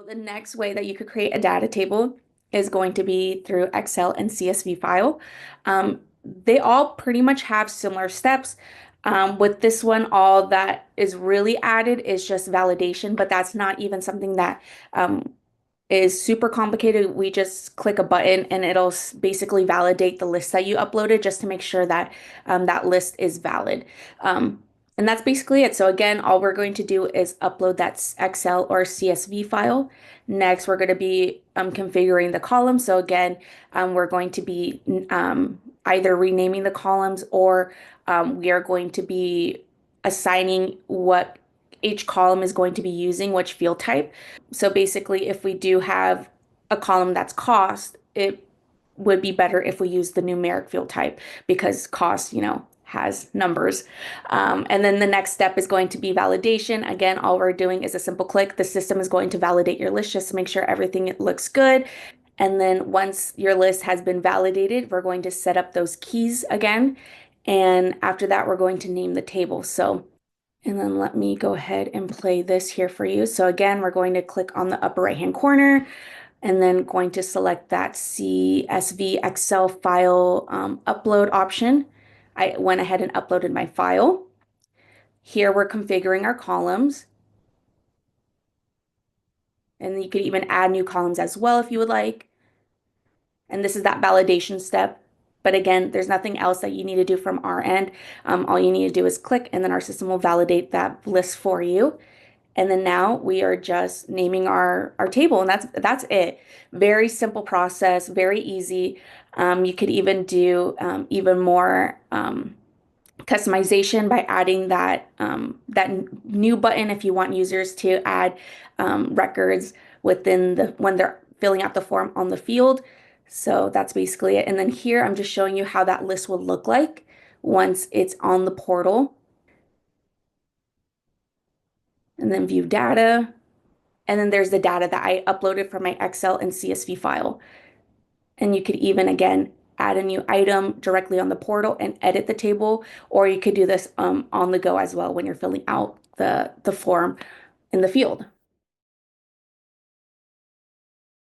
The next way that you could create a data table is going to be through Excel and CSV file. They all pretty much have similar steps. With this one, all that is really added is just validation, but that's not even something that is super complicated. We just click a button and it'll basically validate the list that you uploaded just to make sure that that list is valid. Um, and that's basically it. So again, all we're going to do is upload that Excel or CSV file. Next, we're going to be configuring the columns. So again, we're going to be either renaming the columns or we are going to be assigning what each column is going to be using, which field type. So basically, if we do have a column that's cost, it would be better if we use the numeric field type because cost, has numbers. And then the next step is going to be validation. Again, all we're doing is a simple click. The system is going to validate your list just to make sure everything looks good. And then once your list has been validated, we're going to set up those keys again. And after that, we're going to name the table. And then let me go ahead and play this here for you. So again, we're going to click on the upper right-hand corner and then going to select that CSV Excel file upload option. I went ahead and uploaded my file. Here we're configuring our columns. And you could even add new columns as well if you would like. And this is that validation step. But again, there's nothing else that you need to do from our end. All you need to do is click and then our system will validate that list for you. And then now we are just naming our table and that's it. Very simple process, very easy. You could even do even more customization by adding that new button if you want users to add records within when they're filling out the form on the field. So that's basically it. And then here I'm just showing you how that list will look like once it's on the portal. And then view data. And then there's the data that I uploaded from my Excel and CSV file. And you could even, again, add a new item directly on the portal and edit the table, or you could do this on the go as well when you're filling out the form in the field.